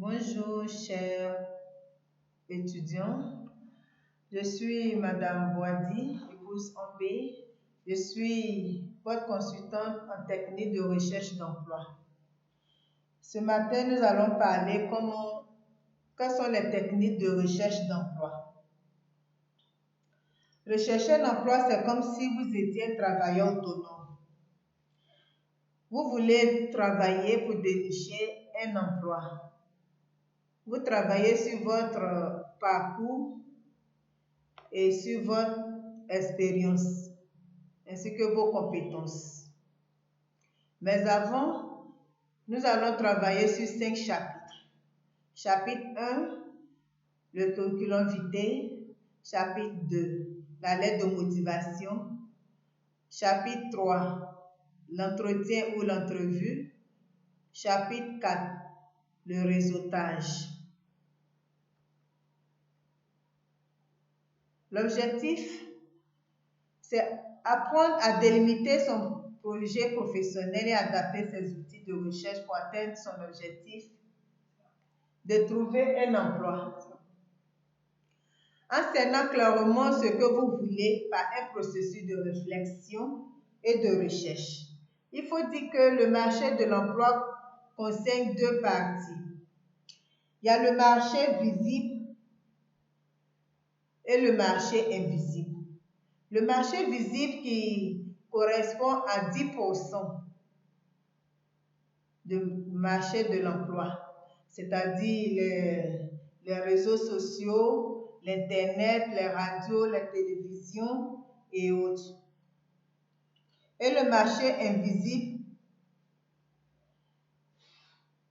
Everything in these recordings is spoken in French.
Bonjour, chers étudiants. Je suis Madame Boadi, épouse Ambé. Je suis votre consultante en technique de recherche d'emploi. Ce matin, nous allons parler quelles sont les techniques de recherche d'emploi. Rechercher un emploi, c'est comme si vous étiez un travailleur autonome. Vous voulez travailler pour dénicher un emploi. Vous travaillez sur votre parcours et sur votre expérience, ainsi que vos compétences. Mais avant, nous allons travailler sur 5 chapitres. Chapitre 1, le curriculum vitae. Chapitre 2, la lettre de motivation. Chapitre 3, l'entretien ou l'entrevue. Chapitre 4, le réseautage. L'objectif, c'est apprendre à délimiter son projet professionnel et adapter ses outils de recherche pour atteindre son objectif de trouver un emploi. Enseignant clairement ce que vous voulez par un processus de réflexion et de recherche. Il faut dire que le marché de l'emploi concerne 2 parties. Il y a le marché visible et le marché invisible. Le marché visible qui correspond à 10% du marché de l'emploi, c'est-à-dire les réseaux sociaux, l'Internet, les radios, la télévision et autres. Et le marché invisible,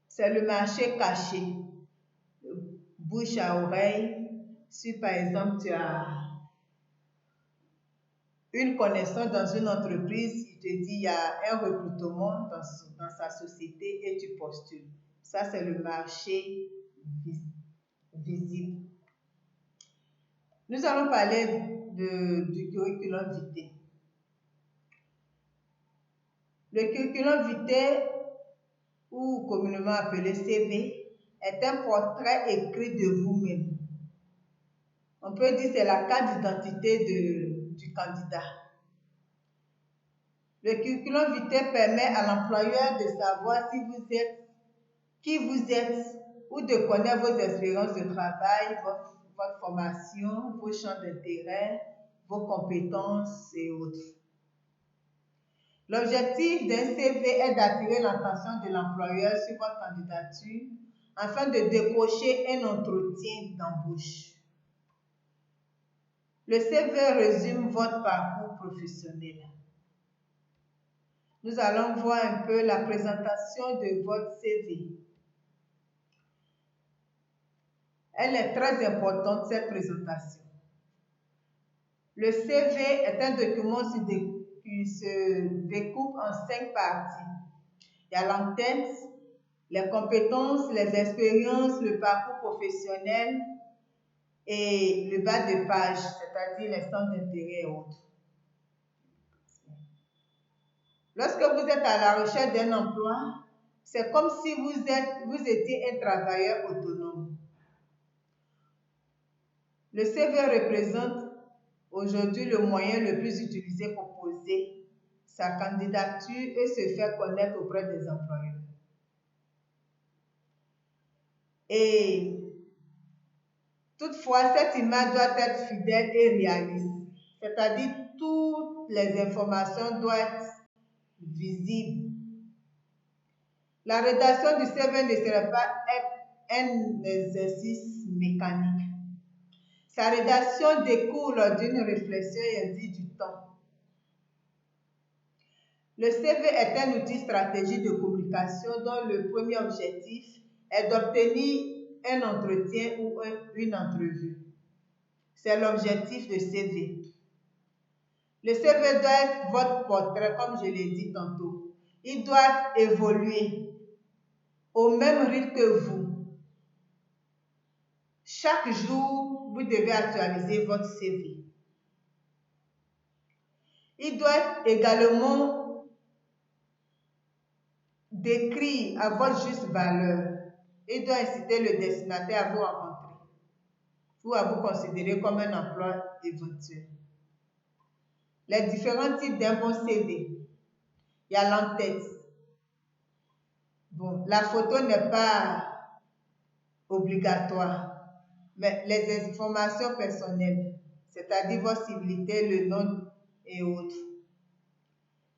c'est le marché caché, bouche à oreille. Si par exemple tu as une connaissance dans une entreprise, il te dit il y a un recrutement dans sa société et tu postules. Ça, c'est le marché visible. Nous allons parler du curriculum vitae. Le curriculum vitae, ou communément appelé CV, est un portrait écrit de vous-même. On peut dire que c'est la carte d'identité du candidat. Le curriculum vitae permet à l'employeur de savoir qui vous êtes ou de connaître vos expériences de travail, votre formation, vos champs d'intérêt, vos compétences et autres. L'objectif d'un CV est d'attirer l'attention de l'employeur sur votre candidature afin de décrocher un entretien d'embauche. Le CV résume votre parcours professionnel. Nous allons voir un peu la présentation de votre CV. Elle est très importante, cette présentation. Le CV est un document qui se découpe en 5 parties. Il y a l'entête, les compétences, les expériences, le parcours professionnel et le bas de page, c'est-à-dire les centres d'intérêt et autres. Lorsque vous êtes à la recherche d'un emploi, c'est comme si vous étiez un travailleur autonome. Le CV représente aujourd'hui le moyen le plus utilisé pour poser sa candidature et se faire connaître auprès des employeurs. Et toutefois, cette image doit être fidèle et réaliste, c'est-à-dire toutes les informations doivent être visibles. La rédaction du CV ne serait pas un exercice mécanique. Sa rédaction découle d'une réflexion et exige du temps. Le CV est un outil stratégique de communication dont le premier objectif est d'obtenir un entretien ou une entrevue. C'est l'objectif de CV. Le CV doit être votre portrait, comme je l'ai dit tantôt. Il doit évoluer au même rythme que vous. Chaque jour, vous devez actualiser votre CV. Il doit également décrire à votre juste valeur Il doit inciter le destinataire à vous rencontrer ou à vous considérer comme un emploi éventuel. Les différents types d'un bon CV. Il y a l'entête. Bon, la photo n'est pas obligatoire, mais les informations personnelles, c'est-à-dire votre civilité, le nom et autres.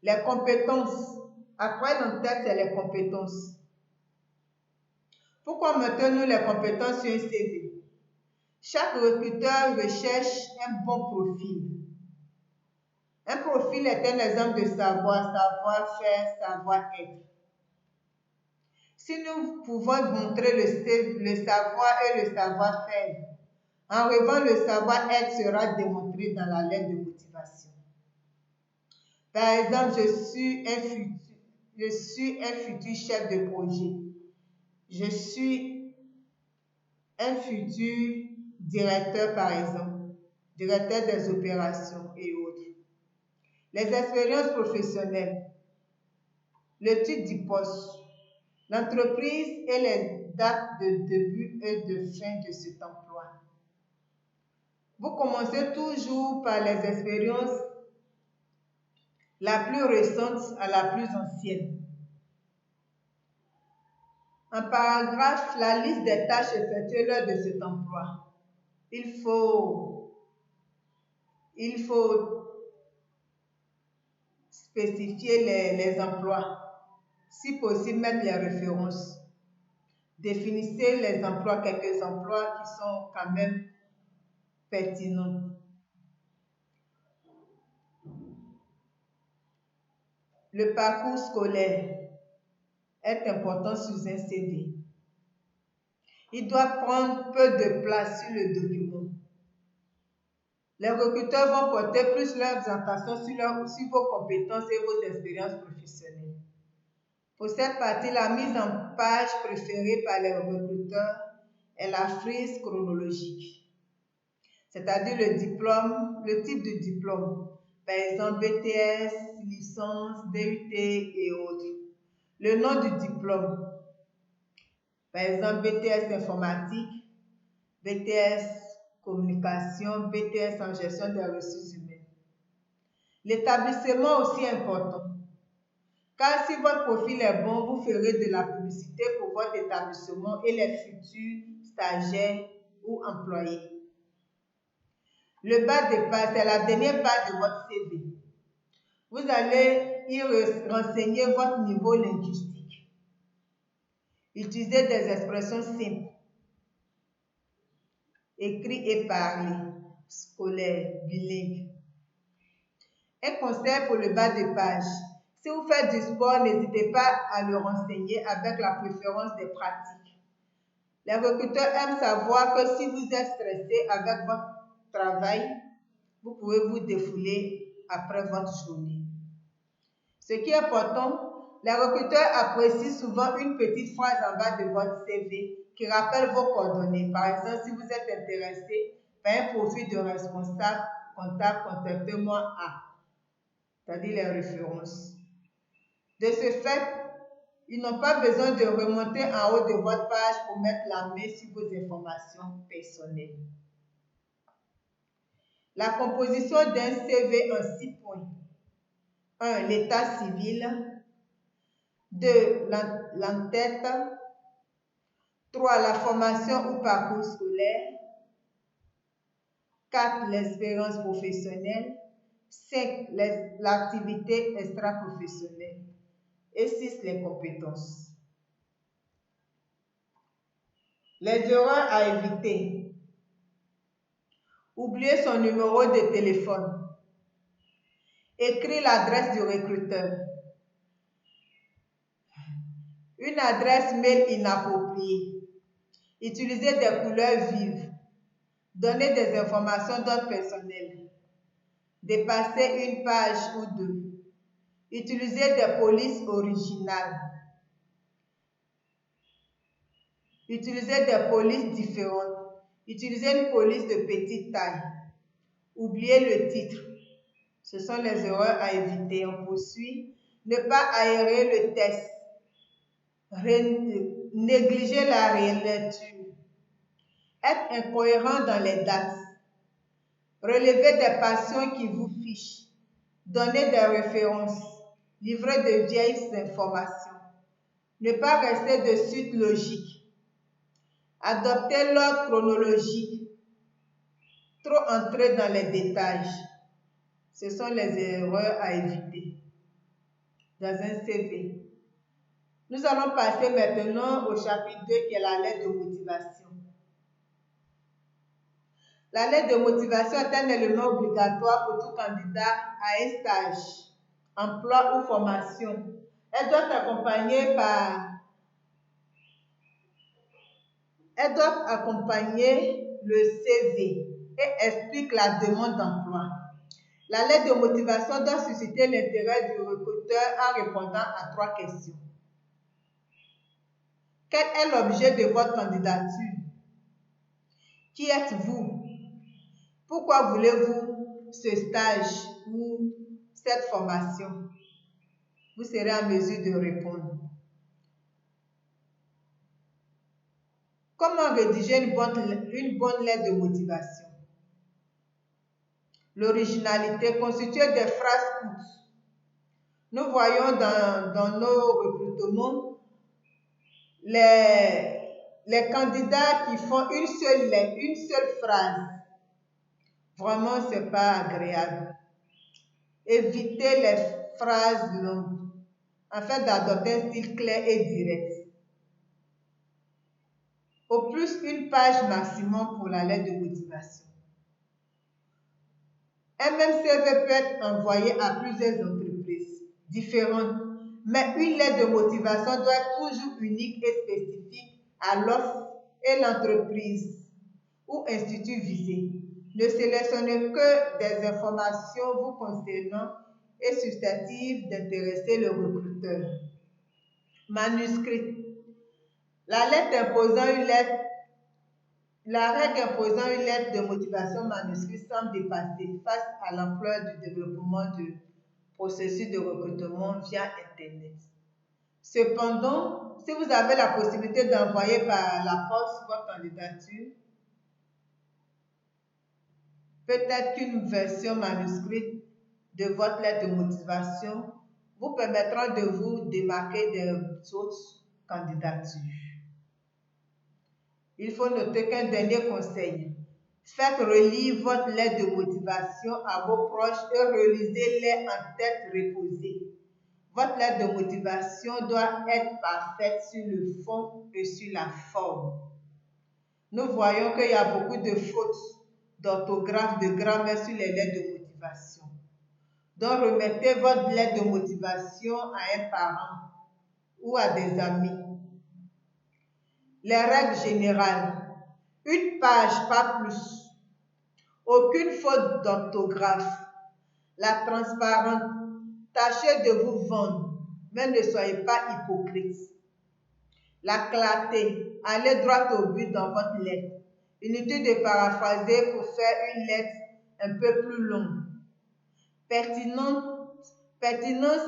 Les compétences. Après l'entête, c'est les compétences. Pourquoi mettons-nous les compétences sur un CV? Chaque recruteur recherche un bon profil. Un profil est un exemple de savoir-faire, savoir-être. Si nous pouvons montrer le savoir et le savoir-faire, en revanche, le savoir-être sera démontré dans la lettre de motivation. Par exemple, je suis un futur chef de projet. Je suis un futur directeur, par exemple, directeur des opérations et autres. Les expériences professionnelles, le titre du poste, l'entreprise et les dates de début et de fin de cet emploi. Vous commencez toujours par les expériences la plus récente à la plus ancienne. En paragraphe, la liste des tâches effectuées lors de cet emploi. Il faut spécifier les emplois. Si possible, mettre les références. Définissez les emplois, quelques emplois qui sont quand même pertinents. Le parcours scolaire est important sur un CV. Il doit prendre peu de place sur le document. Les recruteurs vont porter plus leur attention sur vos compétences et vos expériences professionnelles. Pour cette partie, la mise en page préférée par les recruteurs est la frise chronologique, c'est-à-dire le diplôme, le type de diplôme, par exemple BTS, licence, DUT et autres. Le nom du diplôme, par exemple BTS informatique, BTS communication, BTS en gestion des ressources humaines. L'établissement aussi important. Car si votre profil est bon, vous ferez de la publicité pour votre établissement et les futurs stagiaires ou employés. Le bas de page, c'est la dernière page de votre CV. Vous allez y renseigner votre niveau linguistique. Utilisez des expressions simples, écrit et parlé, scolaire, bilingue. Un conseil pour le bas de page. Si vous faites du sport, n'hésitez pas à le renseigner avec la préférence des pratiques. Les recruteurs aiment savoir que si vous êtes stressé avec votre travail, vous pouvez vous défouler après votre journée. Ce qui est important, les recruteurs apprécient souvent une petite phrase en bas de votre CV qui rappelle vos coordonnées. Par exemple, si vous êtes intéressé par un profil de responsable comptable, contactez-moi à, c'est-à-dire les références. De ce fait, ils n'ont pas besoin de remonter en haut de votre page pour mettre la main sur vos informations personnelles. La composition d'un CV en 6 points. 1. L'état civil. 2. L'entête. 3. La formation ou parcours scolaire. 4. L'expérience professionnelle. 5. L'activité extra-professionnelle. Et 6. Les compétences. Les erreurs à éviter. Oubliez son numéro de téléphone. Écrire l'adresse du recruteur. Une adresse mail inappropriée. Utiliser des couleurs vives. Donner des informations d'ordre personnel. Dépasser une page ou deux. Utiliser des polices originales. Utiliser des polices différentes. Utiliser une police de petite taille. Oublier le titre. Ce sont les erreurs à éviter. On poursuit. Ne pas aérer le test. Négliger la relecture, être incohérent dans les dates, relever des passions qui vous fichent, donner des références, livrer de vieilles informations, ne pas rester de suite logique, adopter l'ordre chronologique, trop entrer dans les détails. Ce sont les erreurs à éviter dans un CV. Nous allons passer maintenant au chapitre 2 qui est la lettre de motivation. La lettre de motivation est un élément obligatoire pour tout candidat à un stage, emploi ou formation. Elle doit accompagner le CV et explique la demande d'emploi. La lettre de motivation doit susciter l'intérêt du recruteur en répondant à 3 questions. Quel est l'objet de votre candidature? Qui êtes-vous? Pourquoi voulez-vous ce stage ou cette formation? Vous serez en mesure de répondre. Comment rédiger une bonne lettre de motivation? L'originalité constituée des phrases courtes. Nous voyons dans nos recrutements les candidats qui font une seule phrase. Vraiment, ce n'est pas agréable. Évitez les phrases longues afin d'adopter un style clair et direct. Au plus, une page maximum pour la lettre de motivation. Un même CV peut être envoyé à plusieurs entreprises différentes, mais une lettre de motivation doit être toujours unique et spécifique à l'offre et l'entreprise ou institut visé. Ne sélectionnez que des informations vous concernant et susceptibles d'intéresser le recruteur. Manuscrit. La règle imposant une lettre de motivation manuscrite semble dépasser face à l'ampleur du développement du processus de recrutement via Internet. Cependant, si vous avez la possibilité d'envoyer par la poste votre candidature, peut-être qu'une version manuscrite de votre lettre de motivation vous permettra de vous démarquer des autres candidatures. Il faut noter qu'un dernier conseil. Faites relire votre lettre de motivation à vos proches et relisez-les en tête reposée. Votre lettre de motivation doit être parfaite sur le fond et sur la forme. Nous voyons qu'il y a beaucoup de fautes d'orthographe, de grammaire sur les lettres de motivation. Donc, remettez votre lettre de motivation à un parent ou à des amis. Les règles générales. Une page, pas plus. Aucune faute d'orthographe. La transparence. Tâchez de vous vendre, mais ne soyez pas hypocrite. La clarté. Allez droit au but dans votre lettre. Inutile de paraphraser pour faire une lettre un peu plus longue. Pertinence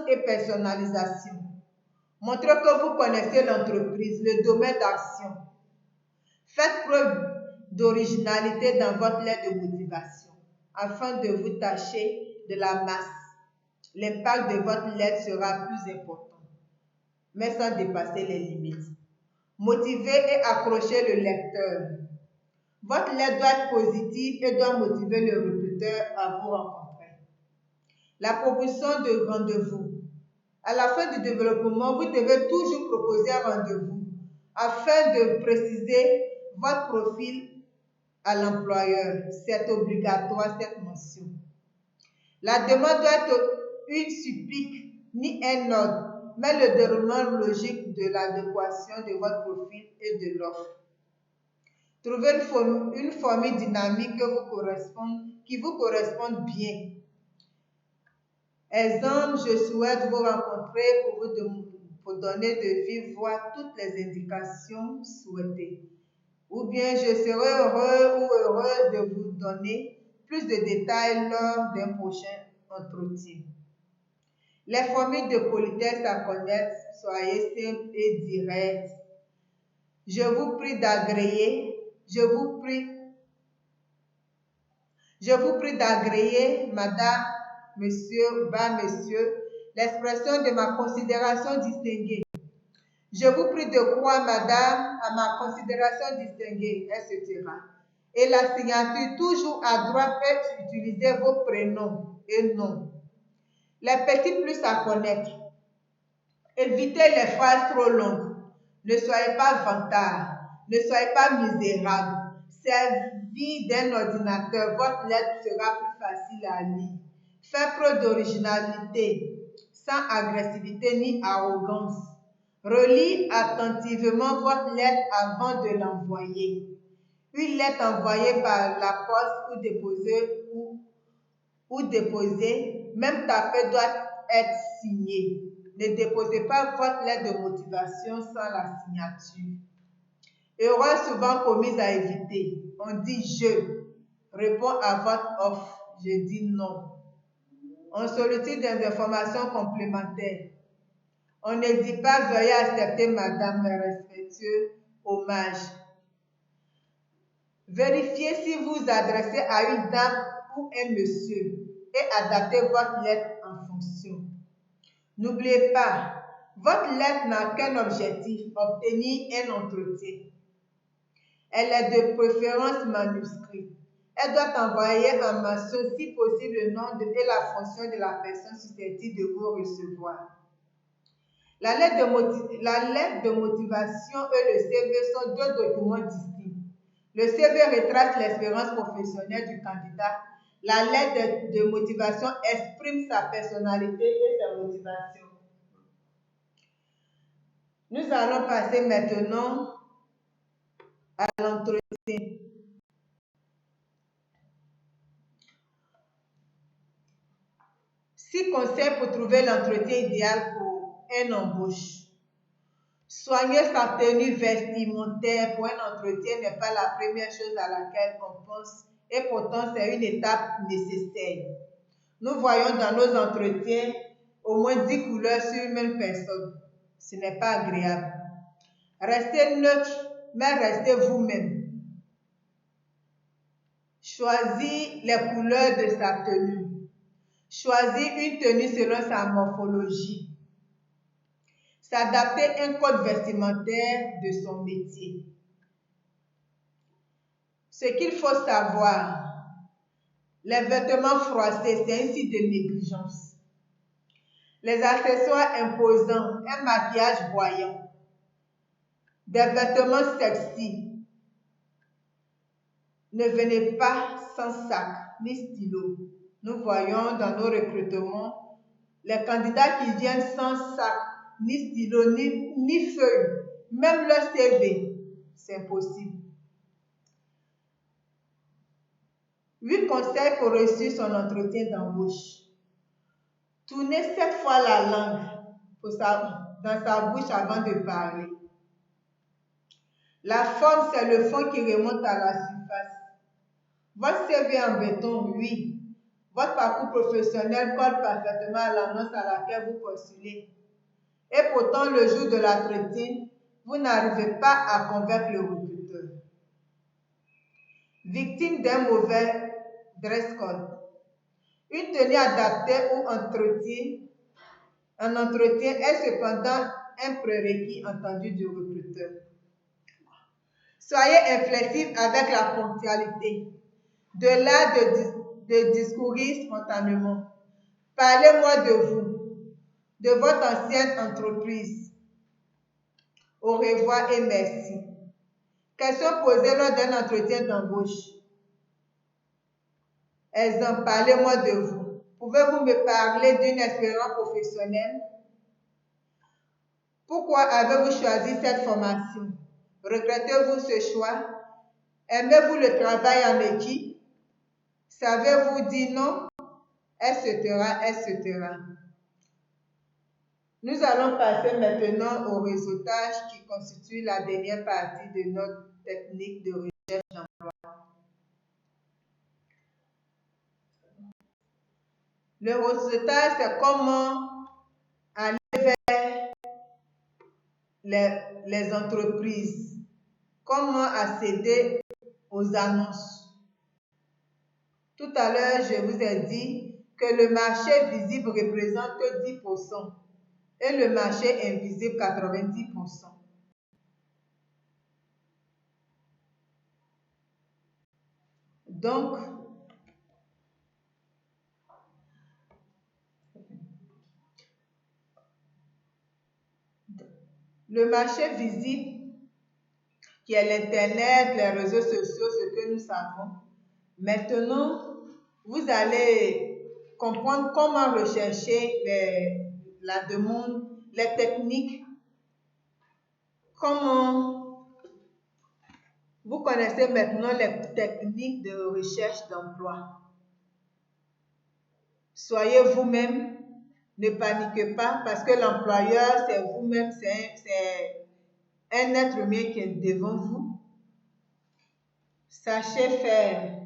et personnalisation. Montrez que vous connaissez l'entreprise, le domaine d'action. Faites preuve d'originalité dans votre lettre de motivation afin de vous tâcher de la masse. L'impact de votre lettre sera plus important, mais sans dépasser les limites. Motiver et accrocher le lecteur. Votre lettre doit être positive et doit motiver le recruteur à vous rencontrer. La proposition de rendez-vous. À la fin du développement, vous devez toujours proposer un rendez-vous afin de préciser votre profil à l'employeur. C'est obligatoire cette mention. La demande doit être une supplique ni un ordre, mais le déroulement logique de l'adéquation de votre profil et de l'offre. Trouvez une formule dynamique qui vous corresponde bien. Exemple, je souhaite vous rencontrer pour donner de vive voix toutes les indications souhaitées. Ou bien, je serai heureux ou heureuse de vous donner plus de détails lors d'un prochain entretien. Les formules de politesse à connaître, soyez simple et direct. Je vous prie d'agréer. Je vous prie d'agréer, madame, monsieur, bas monsieur, l'expression de ma considération distinguée. Je vous prie de croire, madame, à ma considération distinguée, etc. Et la signature, toujours à droite, faites utiliser vos prénoms et noms. Les petits plus à connaître. Évitez les phrases trop longues. Ne soyez pas vantard. Ne soyez pas misérable. Servi d'un ordinateur, votre lettre sera plus facile à lire. Faites preuve d'originalité, sans agressivité ni arrogance. Relis attentivement votre lettre avant de l'envoyer. Une lettre envoyée par la poste ou déposée, même tapée, doit être signée. Ne déposez pas votre lettre de motivation sans la signature. Erreur souvent commise à éviter. On dit je réponds à votre offre. Je dis non. On sollicite des informations complémentaires. On ne dit pas veuillez accepter madame, mais respectueux hommage. Vérifiez si vous vous adressez à une dame ou un monsieur et adaptez votre lettre en fonction. N'oubliez pas, votre lettre n'a qu'un objectif, obtenir un entretien. Elle est de préférence manuscrite. Elle doit envoyer en mention, si possible, le nom et la fonction de la personne susceptible de vous recevoir. La lettre de motivation et le CV sont deux documents distincts. Le CV retrace l'expérience professionnelle du candidat. La lettre de motivation exprime sa personnalité et sa motivation. Nous allons passer maintenant à l'entretien. 6 conseils pour trouver l'entretien idéal pour une embauche. Soigner sa tenue vestimentaire pour un entretien n'est pas la première chose à laquelle on pense et pourtant c'est une étape nécessaire. Nous voyons dans nos entretiens au moins 10 couleurs sur une même personne. Ce n'est pas agréable. Restez neutre, mais restez vous-même. Choisis les couleurs de sa tenue. Choisis une tenue selon sa morphologie. S'adapter un code vestimentaire de son métier. Ce qu'il faut savoir, les vêtements froissés, c'est un signe de négligence. Les accessoires imposants, un maquillage voyant, des vêtements sexy. Ne venez pas sans sac ni stylo. Nous voyons dans nos recrutements les candidats qui viennent sans sac, ni stylo, ni feuille, même leur CV. C'est impossible. 8 conseils pour réussir son entretien d'embauche. Tournez 7 fois la langue dans sa bouche avant de parler. La forme, c'est le fond qui remonte à la surface. Votre CV en béton, oui. Votre parcours professionnel colle parfaitement à l'annonce à laquelle vous postulez. Et pourtant, le jour de l'entretien, vous n'arrivez pas à convaincre le recruteur. Victime d'un mauvais dress code. Une tenue adaptée ou un entretien est cependant un prérequis entendu du recruteur. Soyez inflexible avec la ponctualité. De là de discourir spontanément. Parlez-moi de vous, de votre ancienne entreprise. Au revoir et merci. Question posée lors d'un entretien d'embauche. Exemple, parlez-moi de vous. Pouvez-vous me parler d'une expérience professionnelle? Pourquoi avez-vous choisi cette formation? Regrettez-vous ce choix? Aimez-vous le travail en équipe? Savez-vous dire non? Etc., etc. Nous allons passer maintenant au réseautage qui constitue la dernière partie de notre technique de recherche d'emploi. Le réseautage, c'est comment les entreprises. Comment accéder aux annonces? Tout à l'heure, je vous ai dit que le marché visible représente 10% et le marché invisible 90%. Donc, le marché visible, qui est l'Internet, les réseaux sociaux, ce que nous savons. Maintenant, vous allez comprendre comment rechercher la demande, les techniques, comment vous connaissez maintenant les techniques de recherche d'emploi. Soyez vous-même, ne paniquez pas parce que l'employeur, c'est vous-même, c'est un être humain qui est devant vous. Sachez faire.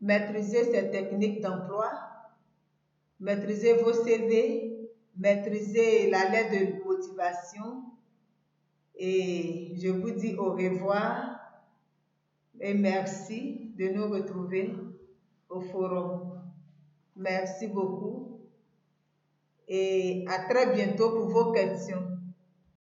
Maîtrisez ces techniques d'emploi, maîtrisez vos CV, maîtrisez la lettre de motivation et je vous dis au revoir et merci de nous retrouver au forum. Merci beaucoup et à très bientôt pour vos questions.